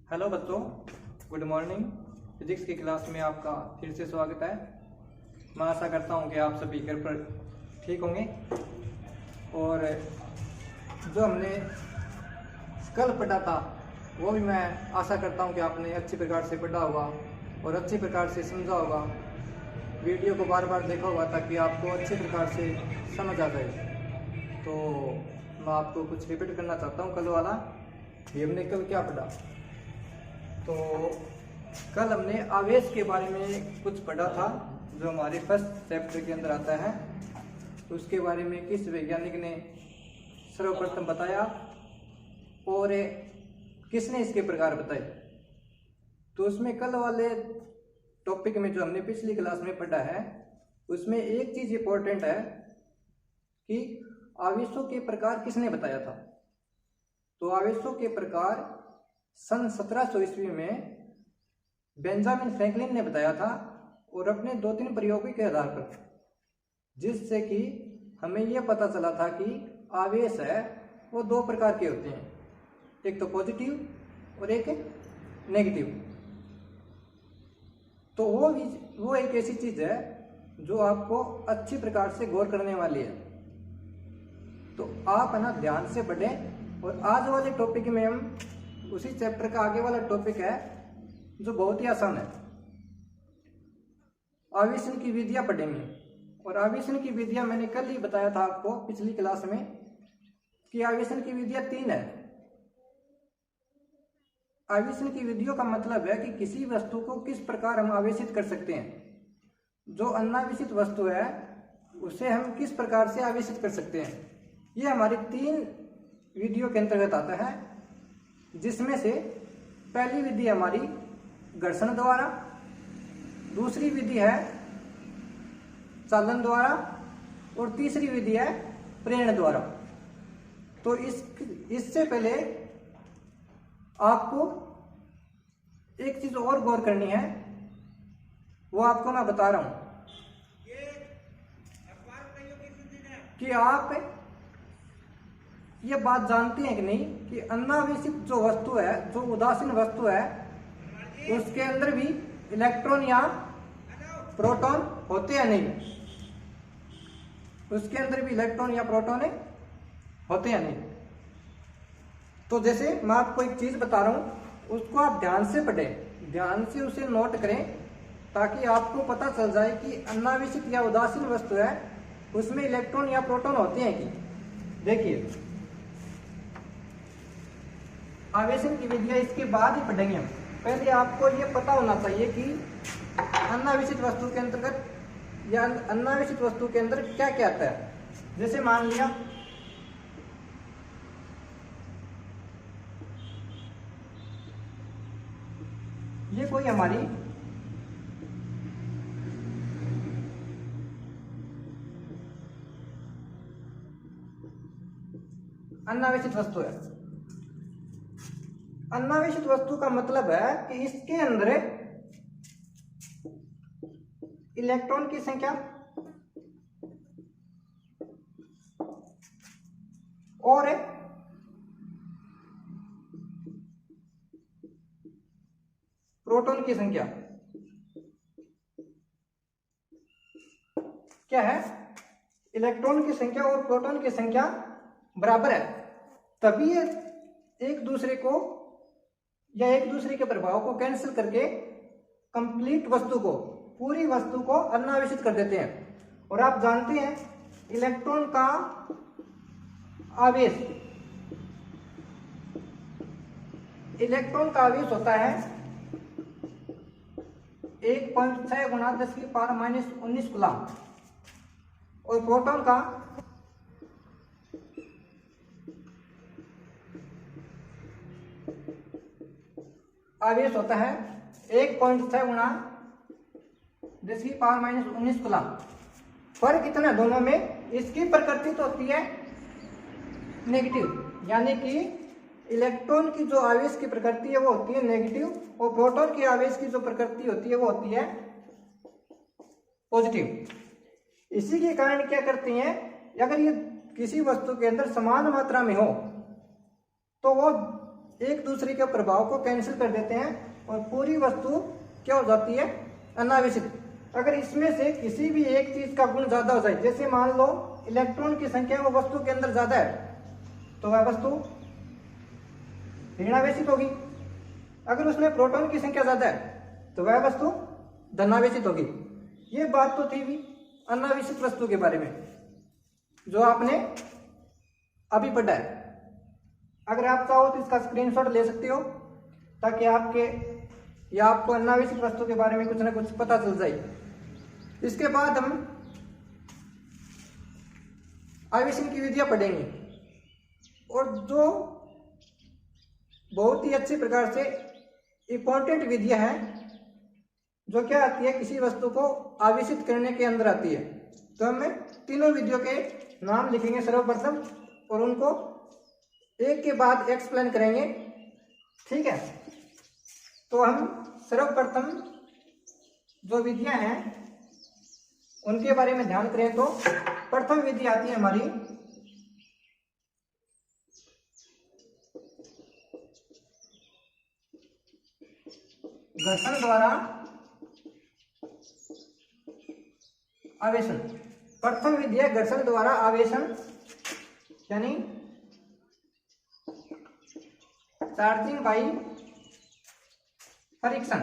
Hello बच्चों, good morning. Physics की class में आपका फिर से स्वागत है। मैं आशा करता हूं कि आप सभी घर पर ठीक होंगे और जो हमने कल पढ़ा था वो भी मैं आशा करता हूं कि आपने अच्छी प्रकार से पढ़ा होगा और अच्छी प्रकार से समझा होगा। वीडियो को बार बार देखा होगा ताकि आपको अच्छी प्रकार से समझ आ जाए। तो मैं आपको कुछ रिपीट करना चाहता हूँ कल वाला कि हमने कल क्या पढ़ा। तो कल हमने आवेश के बारे में कुछ पढ़ा था जो हमारे फर्स्ट चैप्टर के अंदर आता है। तो उसके बारे में किस वैज्ञानिक ने सर्वप्रथम बताया और किसने इसके प्रकार बताए। तो उसमें कल वाले टॉपिक में जो हमने पिछली क्लास में पढ़ा है उसमें एक चीज इंपॉर्टेंट है कि आवेशों के प्रकार किसने बताया था। तो आवेशों के प्रकार सन 1700 ईस्वी में बेंजामिन फ्रैंकलिन ने बताया था और अपने 2-3 प्रयोगों के आधार पर, जिससे कि हमें यह पता चला था कि आवेश है वो दो प्रकार के होते हैं, एक तो पॉजिटिव और एक नेगेटिव। तो वो एक ऐसी चीज है जो आपको अच्छी प्रकार से गौर करने वाली है। तो आप है ना ध्यान से पढ़ें। और आज वाले टॉपिक में हम उसी चैप्टर का आगे वाला टॉपिक है जो बहुत ही आसान है, आवेशन की विधियां पढ़ेंगे। और आवेशन की विधियां मैंने कल ही बताया था आपको पिछली क्लास में कि आवेशन की विधियां 3 है। आवेशन की विधियों का मतलब है कि किसी वस्तु को किस प्रकार हम आवेशित कर सकते हैं। जो अनावेशित वस्तु है उसे हम किस प्रकार से आवेशित कर सकते हैं। ये हमारी 3 विधियों के अंतर्गत आता है, जिसमें से पहली विधि हमारी घर्षण द्वारा, दूसरी विधि है चालन द्वारा और तीसरी विधि है प्रेरण द्वारा। तो इससे पहले आपको एक चीज और गौर करनी है, वो आपको मैं बता रहा हूं कि आप ये बात जानते हैं कि नहीं कि अनावेशित जो वस्तु है, जो उदासीन वस्तु है, उसके अंदर भी इलेक्ट्रॉन या प्रोटॉन होते हैं नहीं। उसके अंदर भी इलेक्ट्रॉन या प्रोटॉन होते हैं नहीं। तो जैसे मैं आपको एक चीज बता रहा हूं, उसको आप ध्यान से पढ़ें, ध्यान से उसे नोट करें ताकि आपको पता चल जाए कि अनावेशित या उदासीन वस्तु है उसमें इलेक्ट्रॉन या प्रोटॉन होते हैं कि। देखिए, आवेशन की विधियां इसके बाद ही पढ़ेंगे हम। पहले आपको ये पता होना चाहिए कि अनावेशित वस्तु के अंतर्गत या अनावेशित वस्तु के अंदर क्या क्या आता है। जैसे मान लिया ये कोई हमारी अनावेशित वस्तु है। अनावेशित वस्तु का मतलब है कि इसके अंदर इलेक्ट्रॉन की संख्या और प्रोटॉन की संख्या क्या है, इलेक्ट्रॉन की संख्या और प्रोटॉन की संख्या बराबर है। तभी ये एक दूसरे को या एक दूसरे के प्रभाव को कैंसिल करके कंप्लीट वस्तु को, पूरी वस्तु को अनावेशित कर देते हैं। और आप जानते हैं इलेक्ट्रॉन का आवेश, इलेक्ट्रॉन का आवेश होता है 1.6 गुणा 10⁻⁻19 कूलम और प्रोटॉन का आवेश होता है 1.6 गुणा 10⁻⁻19 कूलम। फर्क कितना दोनों में, इसकी प्रकृति तो होती है नेगेटिव, यानी कि इलेक्ट्रॉन की जो आवेश की प्रकृति है वो होती है नेगेटिव और प्रोटॉन की आवेश की जो प्रकृति होती है वो होती है पॉजिटिव। इसी के कारण क्या करती हैं, अगर ये किसी वस्तु के अंदर समान मात्रा में हो तो वो एक दूसरे के प्रभाव को कैंसिल कर देते हैं और पूरी वस्तु क्या हो जाती है, अनावेशित। अगर इसमें से किसी भी एक चीज का गुण ज्यादा हो जाए, जैसे मान लो इलेक्ट्रॉन की संख्या वो वस्तु के अंदर ज्यादा है, तो वह वस्तु ऋणावेशित होगी। अगर उसमें प्रोटॉन की संख्या ज्यादा है तो वह वस्तु धनावेशित होगी। ये बात तो थी भी अनावेशित वस्तु के बारे में जो आपने अभी पढ़ा है। अगर आप चाहो तो इसका स्क्रीनशॉट ले सकते हो ताकि आपको अनावेशित वस्तु के बारे में कुछ ना कुछ पता चल जाए। इसके बाद हम आवेशन की विधियां पढ़ेंगे और जो बहुत ही अच्छी प्रकार से इंपॉर्टेंट विधियां हैं जो क्या आती है, किसी वस्तु को आवेशित करने के अंदर आती है। तो हमें तीनों विधियों के नाम लिखेंगे सर्वप्रथम और उनको एक के बाद एक्सप्लेन करेंगे, ठीक है। तो हम सर्वप्रथम जो विधियां हैं उनके बारे में ध्यान करें तो प्रथम विधि आती है हमारी घर्षण द्वारा आवेशन। प्रथम विधि है घर्षण द्वारा आवेशन, यानी चार्जिंग बाई फ्रिक्शन।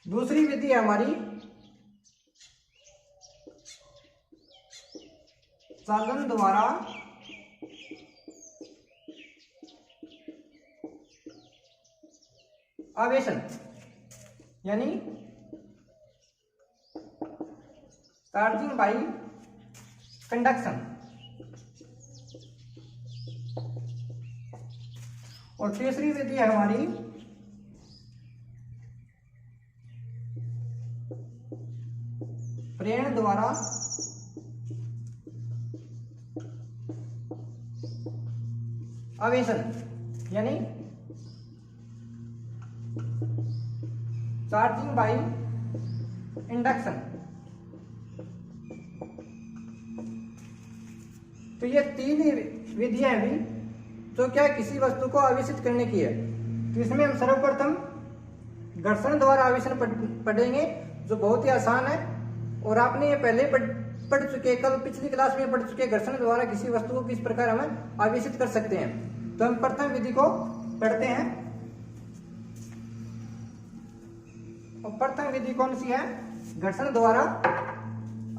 दूसरी विधि है हमारी चालन द्वारा आवेशन, यानी चार्जिंग बाई कंडक्शन। और तीसरी विधि है हमारी प्रेरण द्वारा आवेशन, यानी चार्जिंग बाई इंडक्शन। तो ये तीन विधियां भी जो क्या किसी वस्तु को आवेशित करने की है। तो इसमें हम सर्वप्रथम घर्षण द्वारा आवेशन पढ़ेंगे जो बहुत ही आसान है और आपने ये पहले पढ़ चुके, कल पिछली क्लास में पढ़ चुके। घर्षण द्वारा किसी वस्तु को किस प्रकार हम आवेशित कर सकते हैं। तो हम प्रथम विधि को पढ़ते हैं और प्रथम विधि कौन सी है, घर्षण द्वारा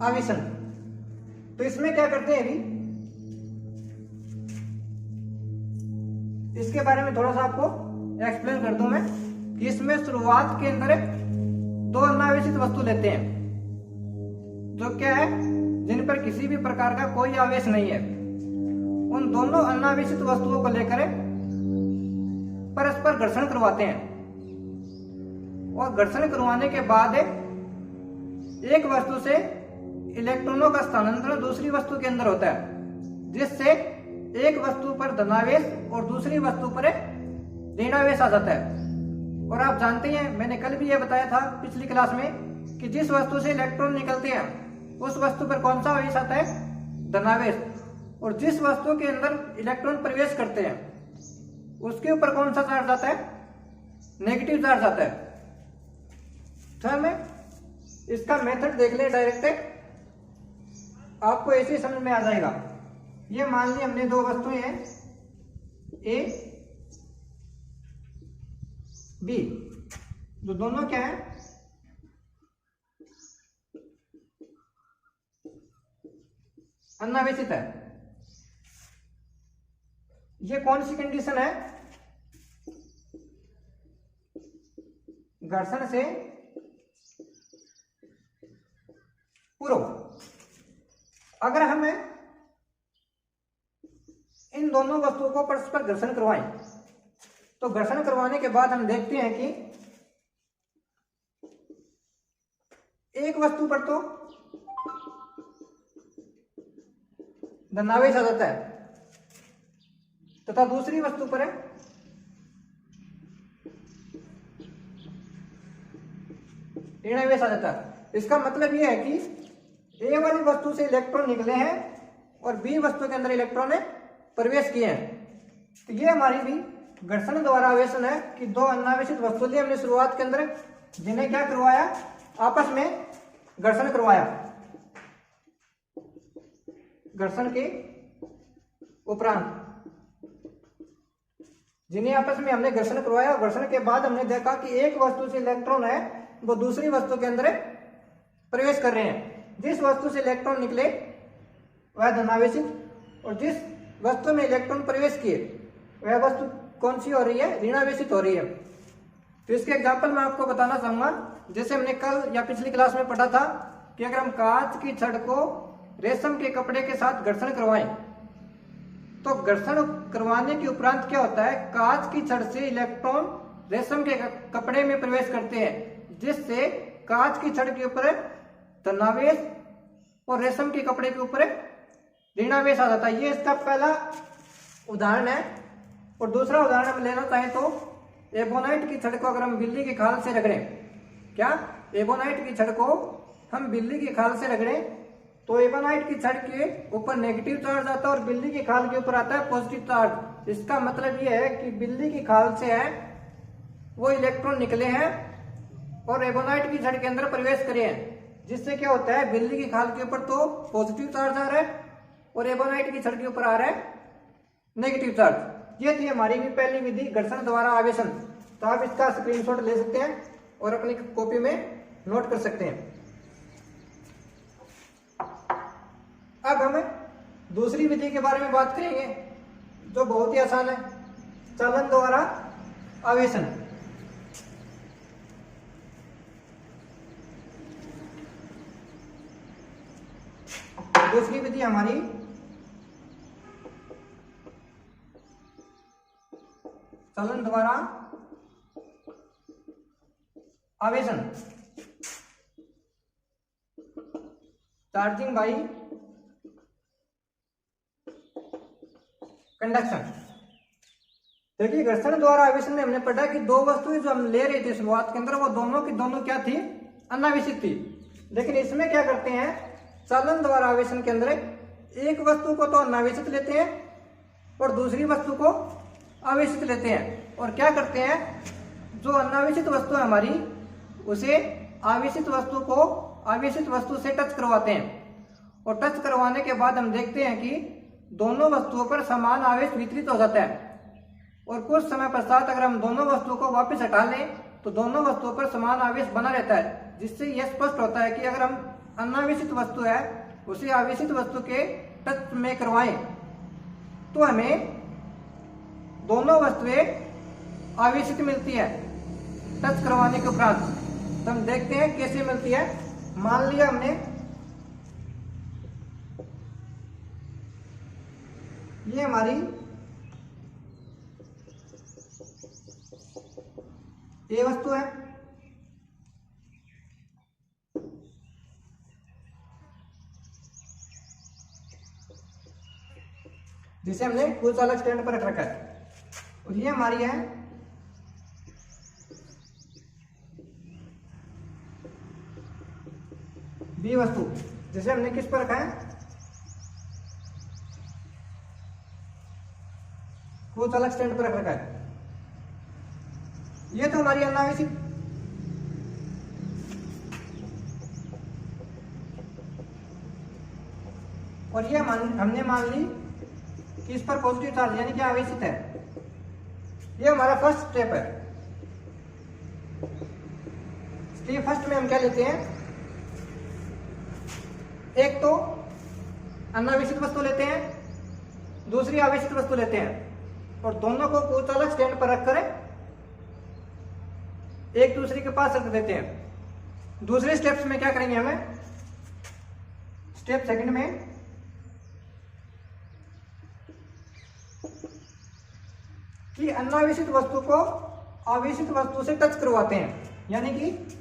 आवेशन। तो इसमें क्या करते हैं, अभी इसके बारे में थोड़ा सा आपको एक्सप्लेन कर दूं मैं कि इसमें शुरुआत के अंदर दो अनावेशित वस्तु लेते हैं जो क्या है, जिन पर किसी भी प्रकार का कोई आवेश नहीं है। उन दोनों अनावेशित वस्तुओं को लेकर परस्पर घर्षण करवाते हैं और घर्षण करवाने के बाद एक वस्तु से इलेक्ट्रॉनों का स्थानांतरण दूसरी वस्तु के अंदर होता है, जिससे एक वस्तु पर धनावेश और दूसरी वस्तु पर ऋणावेश आ जाता है। और आप जानते हैं, मैंने कल भी यह बताया था पिछली क्लास में कि जिस वस्तु से इलेक्ट्रॉन निकलते हैं उस वस्तु पर कौन सा आवेश आता है, धनावेश। और जिस वस्तु के अंदर इलेक्ट्रॉन प्रवेश करते हैं उसके ऊपर कौन सा चार्ज आता है, नेगेटिव चार्ज आता है। तो हमें इसका मेथड देख ले डायरेक्ट, आपको ऐसे ही समझ में आ जाएगा। ये मान ली हमने दो वस्तुएं हैं ए बी, जो दोनों क्या है, अनावेशित है। ये कौन सी कंडीशन है, घर्षण से पूर्व। अगर हमें इन दोनों वस्तुओं को परस्पर घर्षण करवाएं तो घर्षण करवाने के बाद हम देखते हैं कि एक वस्तु पर तो धनावेश आ जाता है तथा दूसरी वस्तु पर ऋणावेश आ जाता है। इसका मतलब यह है कि ए वाली वस्तु से इलेक्ट्रॉन निकले हैं और बी वस्तु के अंदर इलेक्ट्रॉन प्रवेश किए हैं। तो ये हमारी भी घर्षण द्वारा आवेशन है कि दो अनावेशित वस्तु लिए हमने शुरुआत के अंदर, जिन्हें क्या करवाया, आपस में घर्षण करवाया। घर्षण के उपरांत जिन्हें आपस में हमने घर्षण करवाया, घर्षण के बाद हमने देखा कि एक वस्तु से इलेक्ट्रॉन है वो दूसरी वस्तु के अंदर प्रवेश कर रहे हैं। जिस वस्तु से इलेक्ट्रॉन निकले वह धनावेशित, और जिस वस्तु में इलेक्ट्रॉन प्रवेश किए वह वस्तु कौन सी हो रही है, ऋणावेशित हो रही है। तो इसके एग्जांपल मैं आपको बताना चाहूंगा। जैसे हमने कल या पिछली क्लास में पढ़ा था कि अगर हम कांच की छड़ को रेशम के कपड़े के साथ घर्षण करवाएं तो घर्षण करवाने के उपरांत क्या होता है, कांच की छड़ से इलेक्ट्रॉन रेशम के कपड़े में प्रवेश करते हैं, जिससे कांच की छड़ के ऊपर धनावेश और रेशम के कपड़े के ऊपर ऋणावेश आ जाता है। ये इसका पहला उदाहरण है। और दूसरा उदाहरण हम लेना चाहें तो एबोनाइट की छड़ को अगर हम बिल्ली की खाल से रगड़ें, क्या एबोनाइट की छड़ को हम बिल्ली की खाल से रगड़ें तो एबोनाइट की छड़ के ऊपर नेगेटिव चार्ज आता है और बिल्ली की खाल के ऊपर आता है पॉजिटिव चार्ज। इसका मतलब ये है कि बिल्ली की खाल से है वो इलेक्ट्रॉन निकले हैं और एबोनाइट की छड़ के अंदर प्रवेश करे हैं, जिससे क्या होता है, बिल्ली की खाल के ऊपर तो पॉजिटिव चार्ज आ रहा है और एबोनाइट की छड़ के ऊपर आ रहा है नेगेटिव चार्ज। ये थी हमारी भी पहली विधि, घर्षण द्वारा आवेशन। तो आप इसका स्क्रीनशॉट ले सकते हैं और अपनी कॉपी में नोट कर सकते हैं। अब हम दूसरी विधि के बारे में बात करेंगे जो बहुत ही आसान है, चलन द्वारा आवेशन। दूसरी विधि हमारी चलन द्वारा आवेशन, चार्जिंग बाई कंडक्शन। देखिए घर्षण द्वारा आवेशन में हमने पढ़ा कि दो वस्तुएं जो हम ले रहे थे शुरुआत के अंदर वो दोनों की दोनों क्या थी, अनावेशित थी। लेकिन इसमें क्या करते हैं, चलन द्वारा आवेशन के अंदर एक वस्तु को तो अनावेशित लेते हैं और दूसरी वस्तु को आवेशित लेते हैं, और क्या करते हैं, जो अनावेशित वस्तु है हमारी उसे आवेशित वस्तु को आवेशित वस्तु से टच करवाते हैं। और टच करवाने के बाद हम देखते हैं कि दोनों वस्तुओं पर समान आवेश वितरित हो जाता है। और कुछ समय पश्चात अगर हम दोनों वस्तुओं को वापस हटा लें तो दोनों वस्तुओं पर समान आवेश बना रहता है, जिससे यह स्पष्ट होता है कि अगर हम अनावेशित वस्तु है उसे आवेशित वस्तु के टच में करवाएं तो हमें दोनों वस्तुएं आवेशित मिलती है टच करवाने के उपरांत। तो हम देखते हैं कैसे मिलती है। मान लिया हमने ये हमारी ये वस्तु है, जिसे हमने कुछ अलग स्टैंड पर रख रखा है, और ये हमारी है बी वस्तु, जिसे हमने किस पर रखा है, कुछ अलग स्टैंड पर रख रखा है। ये तो हमारी अनावेशित, और ये हमने मान ली कि इस पर पॉजिटिव चार्ज यानी कि आवेशित है। ये हमारा फर्स्ट स्टेप है। स्टेप फर्स्ट में हम क्या लेते हैं, एक तो अनावेशित वस्तु लेते हैं, दूसरी आवेशित वस्तु लेते हैं, और दोनों को कुछ अलग स्टैंड पर रखकर एक दूसरे के पास रख देते हैं। दूसरे स्टेप्स में क्या करेंगे, हमें स्टेप सेकंड में कि अनावेशित वस्तु को आवेशित वस्तु से टच करवाते हैं, यानी कि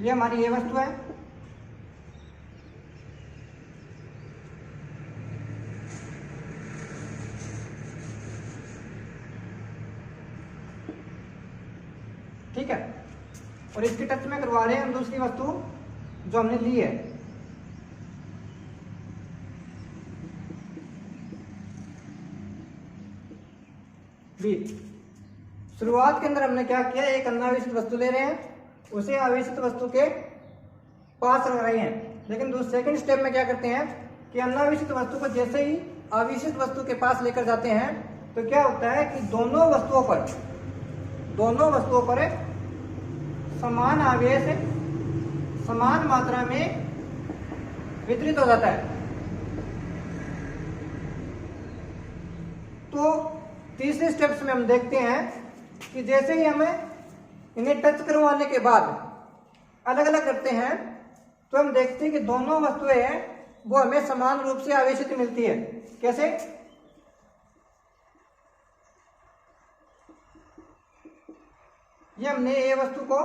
ये हमारी ये वस्तु है, ठीक है, और इसके टच में करवा रहे हैं हम दूसरी वस्तु जो हमने ली है। बी, शुरुआत के अंदर हमने क्या किया, एक अनावेशित वस्तु ले रहे हैं, उसे आवेशित वस्तु के पास रख रहे हैं। लेकिन सेकंड स्टेप में क्या करते हैं कि अनावेशित वस्तु को जैसे ही आवेशित वस्तु के पास लेकर जाते हैं तो क्या होता है कि दोनों वस्तुओं पर समान आवेश समान मात्रा में वितरित हो जाता है। तो तीसरे स्टेप्स में हम देखते हैं कि जैसे ही हमें इन्हें टच करवाने के बाद अलग अलग करते हैं तो हम देखते हैं कि दोनों वस्तुएं हैं वो हमें समान रूप से आवेशित मिलती है। कैसे? ये हमने ये वस्तु को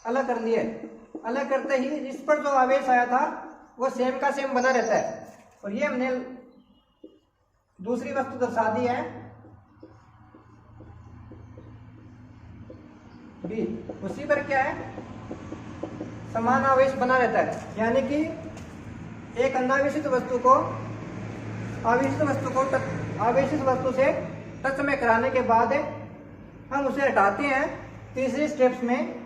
अलग कर लिया। अलग करते ही इस पर जो आवेश आया था वो सेम का सेम बना रहता है, और ये हमने दूसरी वस्तु दर्शा दी है बी, उसी पर क्या है, समान आवेश बना रहता है। यानी कि एक अनावेशित वस्तु को आवेशित वस्तु से टच में कराने के बाद हम उसे हटाते हैं तीसरे स्टेप्स में,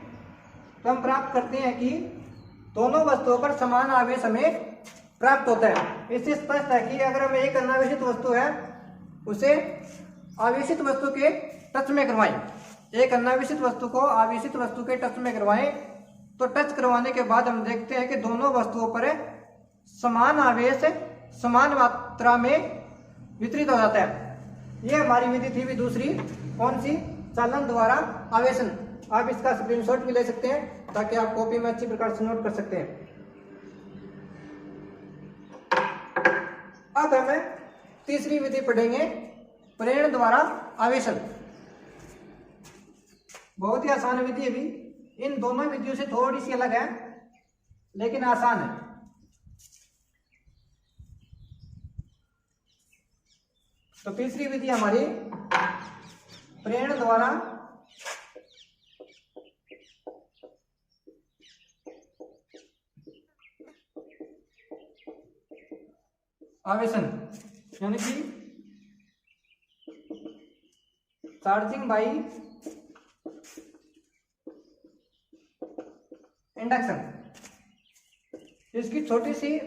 तो हम प्राप्त करते हैं कि दोनों वस्तुओं पर समान आवेश हमें प्राप्त होता है। इससे स्पष्ट है कि अगर हम एक अनावेशित वस्तु है उसे आवेशित वस्तु के टच में करवाएं, एक अनावेशित वस्तु को आवेशित वस्तु के टच में करवाएं, तो टच करवाने के बाद हम देखते हैं कि दोनों वस्तुओं पर समान आवेश समान मात्रा में वितरित हो जाता है। यह हमारी विधि थी भी दूसरी, कौन सी, चालन द्वारा आवेशन। आप इसका स्क्रीनशॉट भी ले सकते हैं ताकि आप कॉपी में अच्छी प्रकार से नोट कर सकते हैं। अब हमें तीसरी विधि पढ़ेंगे, प्रेरण द्वारा आवेशन। बहुत ही आसान विधि है भी, इन दोनों विधियों से थोड़ी सी अलग है लेकिन आसान है। तो तीसरी विधि हमारी प्रेरण द्वारा आवेशन, यानी कि चार्जिंग बाई इंडक्शन। इसकी छोटी सी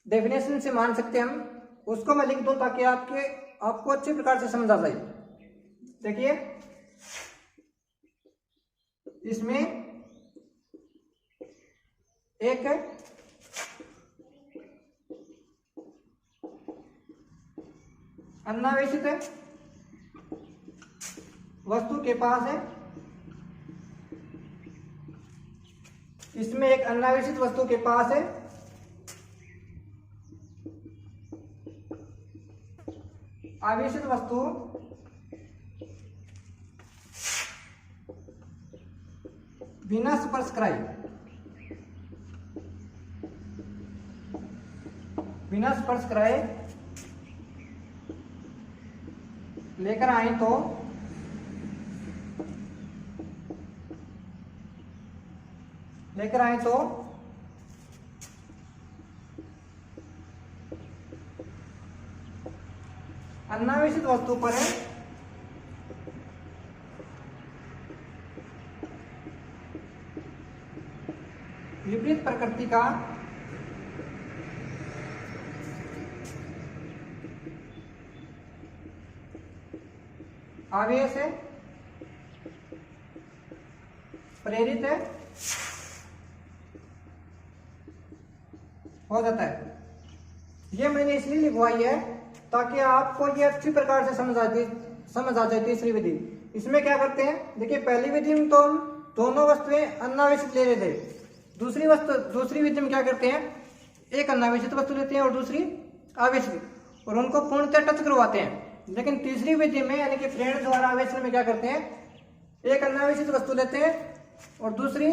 डेफिनेशन से मान सकते हैं हम, उसको मैं लिख दूं ताकि आपको अच्छी प्रकार से समझ आ जाए। देखिए, इसमें एक अनावेशित वस्तु के पास है, इसमें एक अनावेशित वस्तु के पास है, आवेशित वस्तु बिना स्पर्श कराए लेकर आए तो अनावेशित वस्तु पर विपरीत प्रकृति का आवेश प्रेरित हो जाता है। ये मैंने इसलिए लिखवाई है ताकि आपको ये अच्छी प्रकार से समझ आ जाए तीसरी विधि। इसमें क्या करते हैं, देखिए पहली विधि में तो हम दोनों वस्तुएं अनावेशित ले रहे थे, दूसरी विधि में क्या करते हैं, एक अनावेशित वस्तु लेते हैं और दूसरी आवेशित, और उनको पूर्णतः टच करवाते हैं। लेकिन तीसरी विधि में यानी कि प्रेरण द्वारा आवेशन में क्या करते हैं, एक अनावेशित वस्तु लेते हैं और दूसरी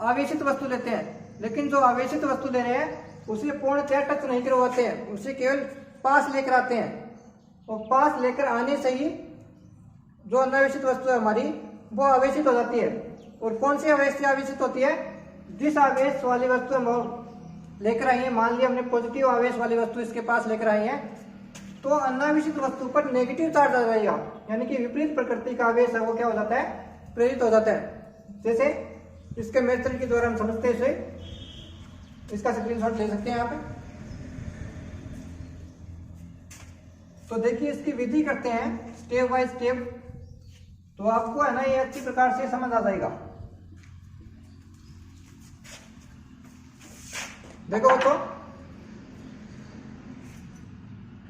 आवेशित वस्तु लेते हैं, लेकिन जो आवेशित वस्तु ले रहे हैं उसे पूर्णतः टच नहीं करवाते हैं, उसे केवल पास लेकर आते हैं, और पास लेकर आने से ही जो अनावेशित वस्तु है हमारी वो आवेशित हो जाती है। और कौन सी आवेश से आवेशित होती है? जिस आवेश वाली वस्तु हम लेकर आई है, मान लिया हमने पॉजिटिव आवेश वाली वस्तु इसके पास लेकर आई है, तो अनावेशित वस्तु पर नेगेटिव चार्ज आ जाएगा, यानी कि विपरीत प्रकृति का आवेश है वो क्या हो जाता है? प्रेरित हो जाता है। जैसे इसके मेथड के द्वारा हम समझते हैं इसे, इसका स्क्रीनशॉट ले सकते हैं यहाँ पे। तो देखिए इसकी विधि करते हैं स्टेप बाय स्टेप, तो आपको है ना ये अच्छी प्रकार से समझ आ जाएगा। देखो तो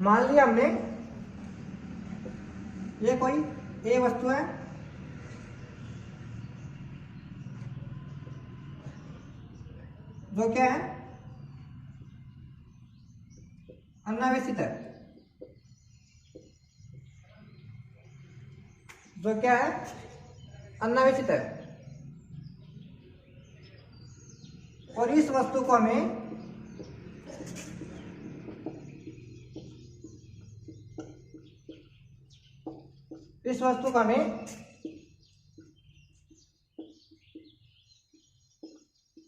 मान लिया हमने ये कोई ए वस्तु है, जो क्या है? अनावेशित है। जो क्या है? अनावेशित है। और इस वस्तु को हमें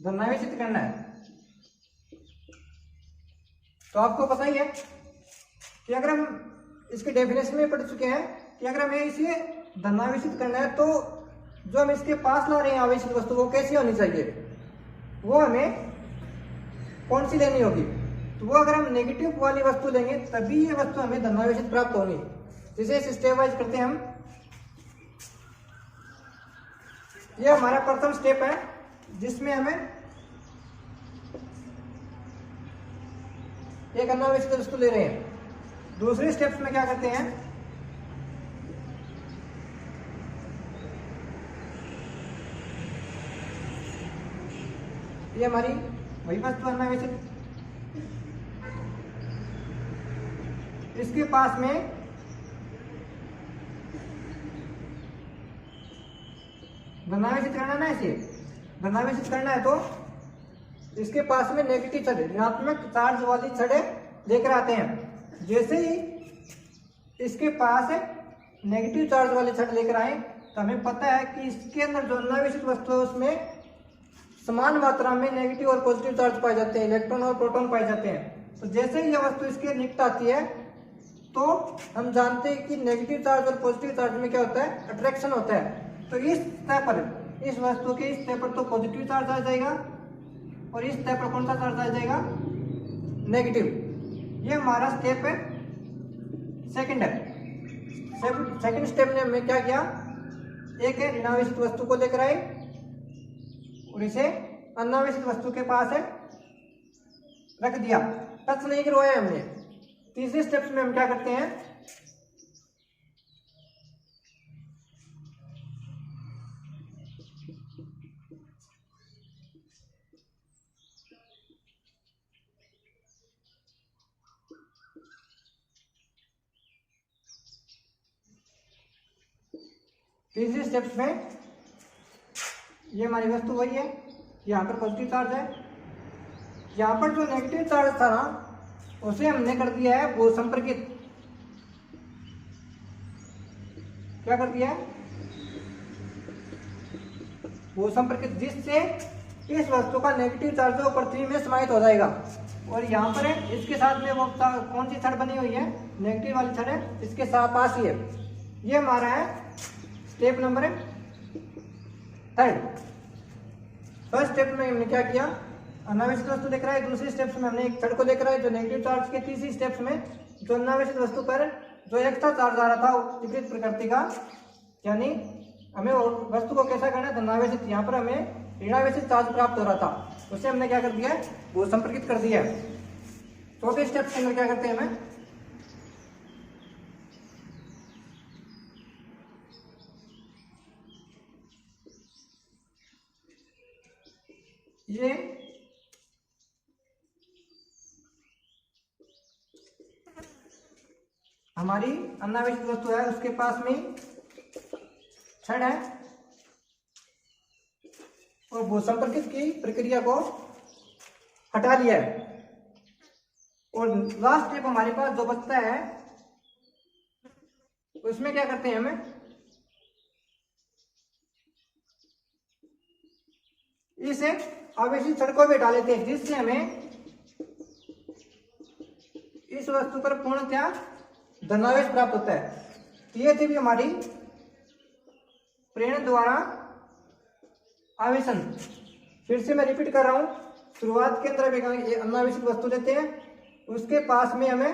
धनावेशित करना है। तो आपको पता ही है कि अगर हम इसके डेफिनेशन में पढ़ चुके हैं कि अगर हमें इसे धनावेशित करना है तो जो हम इसके पास ला रहे हैं आवेशित वस्तु वो कैसी होनी चाहिए? वो हमें कौन सी लेनी होगी? तो वो अगर हम नेगेटिव वाली वस्तु लेंगे तभी ये वस्तु हमें धनावेशित प्राप्त होगी। जिसे स्टेप वाइज करते हैं हम। ये हमारा प्रथम स्टेप है जिसमें हमें एक अनावेशित वस्तु ले रहे हैं। दूसरे स्टेप्स में क्या करते हैं? ये हमारी वही वस्तु अनावेशित, इसके पास में धनावेशित करना है ना, इसे धनावेशित करना है तो इसके पास में नेगेटिव छड़, ऋणात्मक चार्ज वाली छड़ें लेकर आते हैं। जैसे ही इसके पास नेगेटिव चार्ज वाली छड़ लेकर आए तो हमें पता है कि इसके अंदर जो अनावेशित वस्तु है उसमें समान मात्रा में नेगेटिव और पॉजिटिव चार्ज पाए जाते हैं, इलेक्ट्रॉन और प्रोटॉन पाए जाते हैं। तो जैसे ही यह वस्तु इसके निकट आती है तो हम जानते हैं कि नेगेटिव चार्ज और पॉजिटिव चार्ज में क्या होता है? अट्रैक्शन होता है। तो इस सतह पर, इस वस्तु के इस सतह पर तो पॉजिटिव चार्ज आ जाएगा और इस सतह पर कौन सा चार्ज आ जाएगा? नेगेटिव। ये हमारा स्टेप है सेकंड है। सेकंड स्टेप में हमने क्या किया? एक ऋणावेशित वस्तु को लेकर आए और इसे अनावेशित वस्तु के पास रख दिया, टच नहीं करवाया हमने। तीसरे स्टेप में हम क्या करते हैं? तीसरे स्टेप्स में ये हमारी वस्तु वही है, यहाँ पर पॉजिटिव चार्ज है, यहाँ पर जो नेगेटिव चार्ज था ना उसे हमने कर दिया है वो संपर्कित। क्या कर दिया है? वो संपर्कित, जिससे इस वस्तु का नेगेटिव चार्ज जो पृथ्वी में समाहित हो जाएगा। और यहाँ पर है इसके साथ में वो कौन सी छड़ बनी हुई है? नेगेटिव वाली छड़ है, इसके साथ पास ही है। ये हमारा है step number third. First step में हमने क्या किया? अनावेशित वस्तु लेकर आए। दूसरी स्टेप्स में हमने एक छड़ को लेकर आए जो नेगेटिव चार्ज के। तीसरी स्टेप्स में जो अनावेशित वस्तु पर जो एक्स्ट्रा चार्ज आ रहा था विपरीत प्रकृति का, यानी हमें वस्तु को कैसा करना है? धनावेशित। यहाँ पर हमें ऋणावेशित चार्ज प्राप्त हो रहा था, उसे हमने क्या कर दिया है? वो संपर्कित कर दिया है। चौथे स्टेप के अंदर क्या करते हैं? हमें ये हमारी अनावेशित वस्तु है, उसके पास में छड़ है और वो संपर्कित की प्रक्रिया को हटा लिया है। और लास्ट स्टेप हमारे पास जो बचता है उसमें क्या करते हैं? हमें इस आवेशित छड़ को भी हटा लेते हैं, जिससे हमें इस वस्तु पर पूर्णतया धनावेश प्राप्त होता है। तो ये थी भी हमारी प्रेरण द्वारा आवेशन। फिर से मैं रिपीट कर रहा हूं, शुरुआत के अंदर एक अनावेशित वस्तु लेते हैं, उसके पास में हमें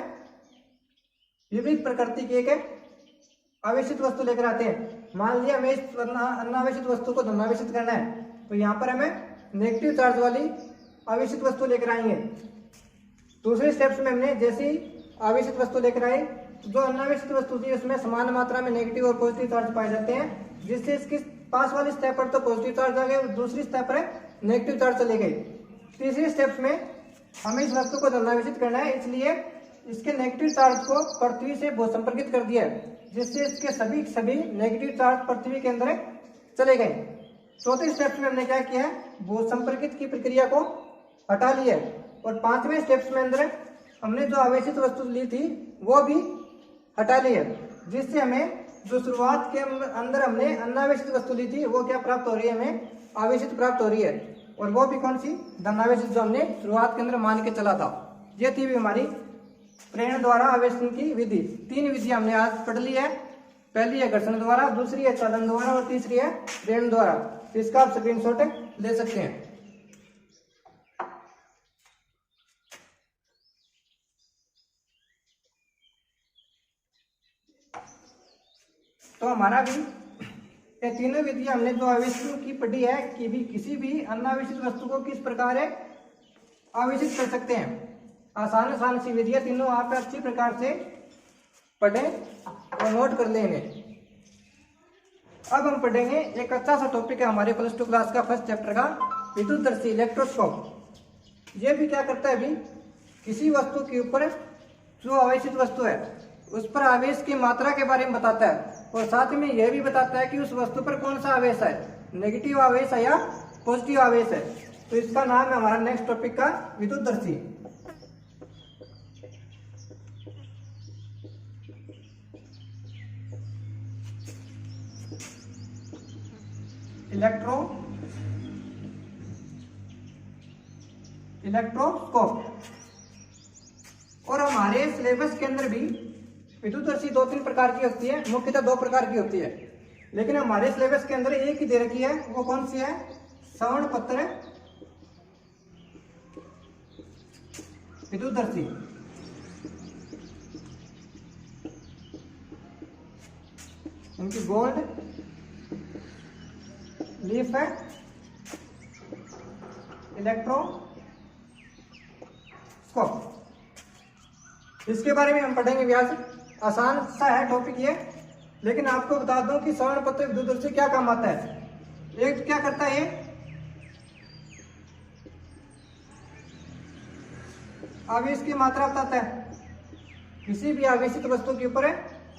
विपरीत प्रकृति की एक आवेशित वस्तु लेकर आते हैं। मान लिया हमें इस अनावेशित वस्तु को धनावेशित करना है, तो यहाँ पर हमें नेगेटिव चार्ज वाली आवेशित वस्तु लेकर आएंगे। दूसरे स्टेप्स में हमने जैसी आवेशित वस्तु लेकर आए, जो अनावेशित वस्तु थी उसमें समान मात्रा में नेगेटिव और पॉजिटिव चार्ज पाए जाते हैं, जिससे इसकी पास वाली स्टेप पर तो पॉजिटिव चार्ज आ गए और दूसरी स्टेप पर नेगेटिव चार्ज चले गए। तीसरी स्टेप्स में हमें इस वस्तु को धनावेशित करना है, इसलिए इसके नेगेटिव चार्ज को पृथ्वी से भू संपर्कित कर दिया, जिससे इसके सभी नेगेटिव चार्ज पृथ्वी के अंदर चले गए। चौथे स्टेप्स में हमने क्या किया है, भू संपर्कित की प्रक्रिया को हटा लिया। और पांचवें स्टेप्स में अंदर हमने जो आवेशित वस्तु ली थी वो भी हटा ली है, जिससे हमें जो शुरुआत के अंदर हमने अनावेशित वस्तु ली थी वो क्या प्राप्त हो रही है, हमें आवेशित प्राप्त हो रही है, और वो भी कौन सी, धनावेशित, जो हमने शुरुआत के अंदर मान के चला था। ये थी भी हमारी प्रेरण द्वारा आवेशन की विधि। 3 विधियां हमने आज पढ़ ली है। पहली है घर्षण द्वारा, दूसरी है चालन द्वारा और तीसरी है प्रेरण द्वारा। इसका आप स्क्रीनशॉट ले सकते हैं। तो हमारा भी ये तीनों विधियां हमने जो आवेशन की पढ़ी है कि भी किसी भी अनावेशित वस्तु को किस प्रकार आवेशित कर सकते हैं। आसान सी विधियां तीनों आप अच्छी प्रकार से पढ़ें और नोट कर लेंगे। अब हम पढ़ेंगे एक अच्छा सा टॉपिक है हमारे +2 क्लास का फर्स्ट चैप्टर का, विद्युतदर्शी इलेक्ट्रोस्कोप। ये भी क्या करता है, अभी किसी वस्तु के ऊपर जो आवेशित वस्तु है उस पर आवेश की मात्रा के बारे में बताता है, और साथ में यह भी बताता है कि उस वस्तु पर कौन सा आवेश है, नेगेटिव आवेश है या पॉजिटिव आवेश है। तो इसका नाम है हमारा नेक्स्ट टॉपिक का विद्युतदर्शी। इलेक्ट्रोस्कोप। और हमारे सिलेबस के अंदर भी विद्युतदर्शी 2-3 प्रकार की होती है, मुख्यतः 2 प्रकार की होती है, लेकिन हमारे सिलेबस के अंदर एक ही दे रखी है। वो कौन सी है, श्रवण पत्र विद्युतदर्शी। इनकी गोल्ड लीफ है इलेक्ट्रोस्कोप। इसके बारे में हम पढ़ेंगे व्यास। आसान सा है टॉपिक ये, लेकिन आपको बता दूं कि श्रवण पत्र विद्युतदर्शी क्या काम आता है। एक तो क्या करता है, आवेश की मात्रा बताता है, किसी भी आवेशित वस्तु के ऊपर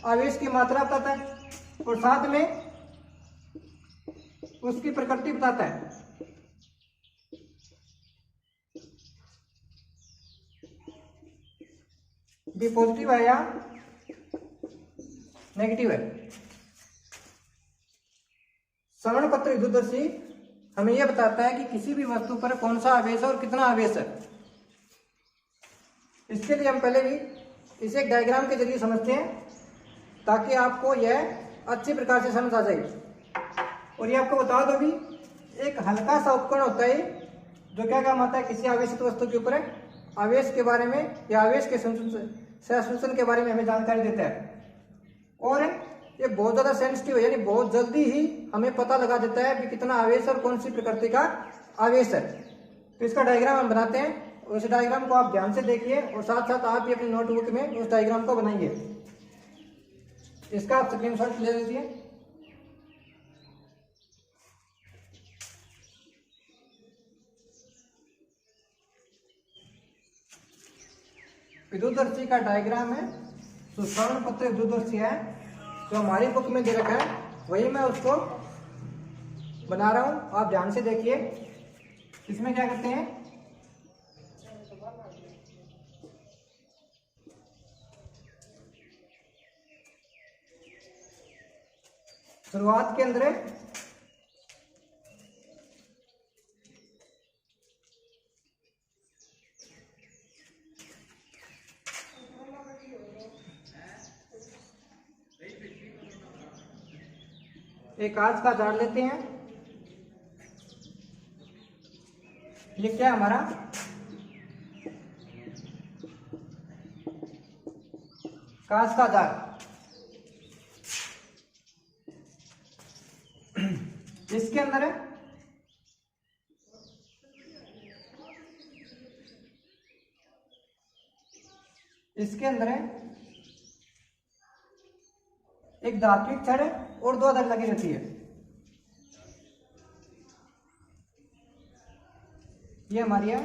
आवेश की मात्रा बताता है, और साथ में उसकी प्रकृति बताता है। भी पॉजिटिव है या नेगेटिव है। श्रवण पत्र विद्युतदर्शी हमें यह बताता है कि किसी भी वस्तु पर कौन सा आवेश है और कितना आवेश है। इसके लिए हम पहले भी इसे एक डायग्राम के जरिए समझते हैं, ताकि आपको यह अच्छी प्रकार से समझ आ जाए। और ये आपको बता दो भी, एक हल्का सा उपकरण होता है जो क्या काम आता है, किसी आवेशित वस्तु के ऊपर आवेश के बारे में या आवेश के संश्लेषण के बारे में हमें जानकारी देता है। और ये बहुत ज्यादा सेंसिटिव है, यानी बहुत जल्दी ही हमें पता लगा देता है कि कितना आवेश और कौन सी प्रकृति का आवेश है। तो इसका डायग्राम हम बनाते हैं, और इस डायग्राम को आप ध्यान से देखिए, और साथ साथ आप भी अपनी नोटबुक में उस डायग्राम को बनाइए। इसका आप स्क्रीनशॉट ले लीजिए। विद्युतदर्शी का डायग्राम है, तो श्रवण पत्र विद्युतदर्शी है, जो हमारी बुक में दे रखा है वही मैं उसको बना रहा हूं। आप ध्यान से देखिए। इसमें क्या करते हैं, शुरुआत के अंदर एक कांच का जार लेते हैं। ये क्या है हमारा कांच का जार। इसके अंदर है एक धात्विक छड़ और 2 अदर लगी रहती है। ये हमारी है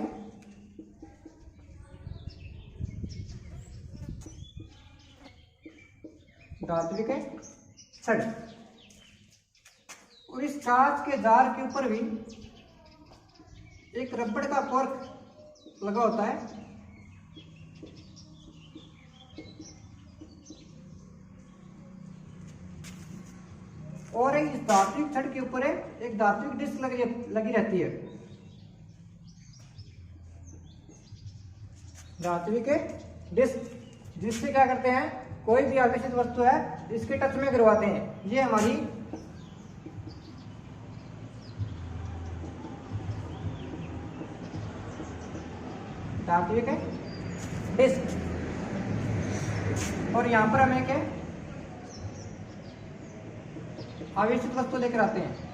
धात्विक छड़। और इस कांच के जार के ऊपर भी एक रबड़ का कॉर्क लगा होता है। और इस धात्विक छड़ के ऊपर एक धात्विक डिस्क लगी रहती है। धात्विक डिस्क, जिससे क्या करते हैं, कोई भी आवेशित वस्तु है इसके टच में करवाते हैं। ये हमारी धात्विक डिस्क। और यहां पर हमें क्या आवेशित वस्तु लेकर आते हैं।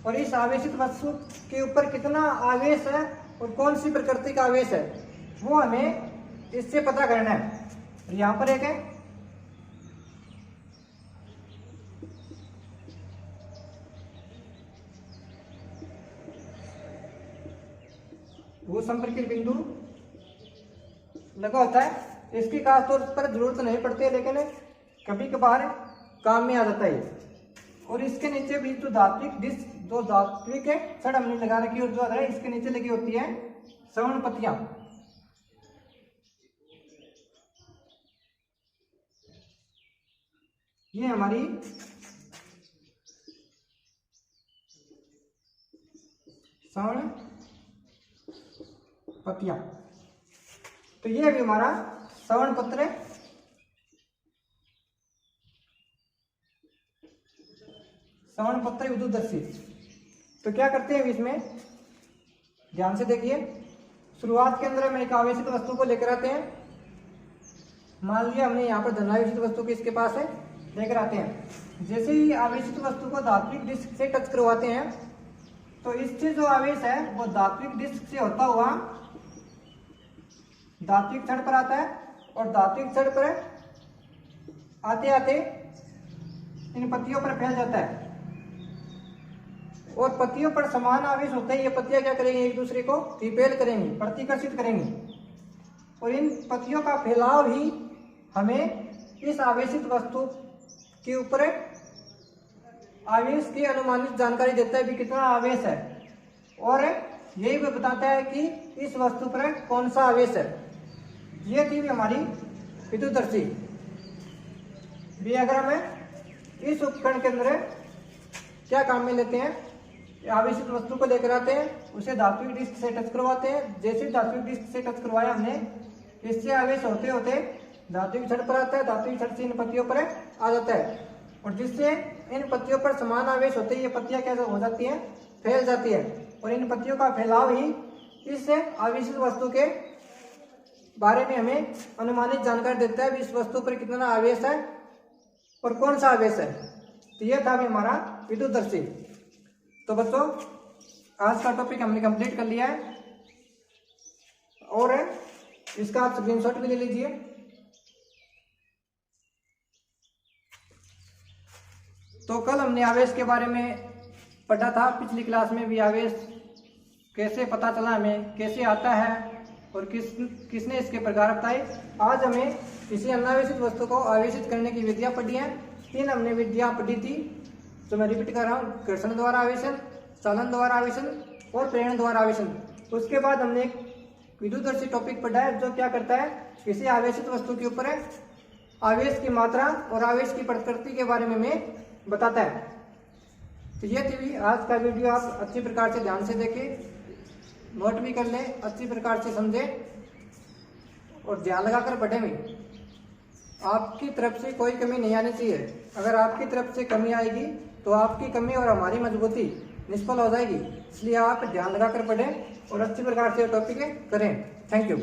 और इस आवेशित वस्तु के ऊपर कितना आवेश है और कौन सी प्रकृति का आवेश है वो हमें इससे पता करना है। यहां पर एक है वो संपर्कित बिंदु लगा होता है। इसकी खास तौर पर जरूरत नहीं पड़ती है, लेकिन कभी कभार काम में आ जाता है। और इसके नीचे भी जो धात्विक डिस्क, जो धात्विक छड़ हमने लगा रखी और जो अदर है इसके नीचे लगी होती है श्रवण पत्तियां। ये हमारी श्रवण पत्तियां। तो ये भी हमारा श्रवण पत्र है। श्रवण पत्र विद्युतदर्शी। तो क्या करते हैं इसमें, ध्यान से देखिए। शुरुआत के अंदर हम एक आवेशित वस्तु को लेकर आते हैं। मान लिया हमने यहाँ पर धनावेशित वस्तु को इसके पास है, लेकर आते हैं। जैसे ही आवेशित वस्तु को धात्विक डिस्क से टच करवाते हैं तो इससे जो आवेश है वो धात्विक डिस्क से होता हुआ धात्विक छड़ पर आता है। और धात्विक छड़ पर आते आते इन पत्तियों पर फैल जाता है। और पत्तियों पर समान आवेश होते हैं। ये पत्तियां क्या करेंगी, एक दूसरे को रिपेल करेंगी, प्रतिकर्षित करेंगी। और इन पत्तियों का फैलाव ही हमें इस आवेशित वस्तु के ऊपर आवेश की अनुमानित जानकारी देता है भी कितना आवेश है। और यही भी बताता है कि इस वस्तु पर कौन सा आवेश है। ये थी हमारी विद्युतदर्शी। भी अगर हमें इस उपकरण के अंदर क्या काम में लेते हैं, आवेशित वस्तु को लेकर आते हैं, उसे धात्विक डिस्क से टच करवाते हैं। जैसे धात्विक डिस्क से टच करवाया हमने, इससे आवेश होते होते धात्विक छड़ पर आता है, धात्विक छड़ से इन पत्तियों पर आ जाता है। और जिससे इन पत्तियों पर समान आवेश होते हैं, ये पत्तियां क्या हो जाती हैं, फैल जाती है। और इन पत्तियों का फैलाव ही इस आवेशित वस्तु के बारे में हमें अनुमानित जानकारी देता है इस वस्तु पर कितना आवेश है और कौन सा आवेश है। तो यह था हमारा विद्युतदर्शी। तो बच्चों, आज का टॉपिक हमने कंप्लीट कर लिया है और इसका आप स्क्रीनशॉट भी ले लीजिए। तो कल हमने आवेश के बारे में पढ़ा था, पिछली क्लास में भी आवेश कैसे पता चला हमें, कैसे आता है और किसने इसके प्रकार बताए। आज हमें किसी अनावेशित वस्तु को आवेशित करने की विधियां पढ़ी हैं। 3 हमने विधियां पढ़ी थी, तो मैं रिपीट कर रहा हूँ। घर्षण द्वारा आवेशन, चालन द्वारा आवेशन और प्रेरण द्वारा आवेशन। उसके बाद हमने एक विद्युतदर्शी टॉपिक पढ़ा है जो क्या करता है, किसी आवेशित वस्तु के ऊपर आवेश की मात्रा और आवेश की प्रकृति के बारे में हमें बताता है। तो ये थी आज का वीडियो। आप अच्छी प्रकार से ध्यान से देखें, नोट भी कर लें, अच्छी प्रकार से समझें और ध्यान लगाकर पढ़ें भी। आपकी तरफ से कोई कमी नहीं आनी चाहिए। अगर आपकी तरफ से कमी आएगी तो आपकी कमी और हमारी मजबूती निष्फल हो जाएगी। इसलिए आप ध्यान लगाकर पढ़ें और अच्छी प्रकार से टॉपिक करें। Thank you.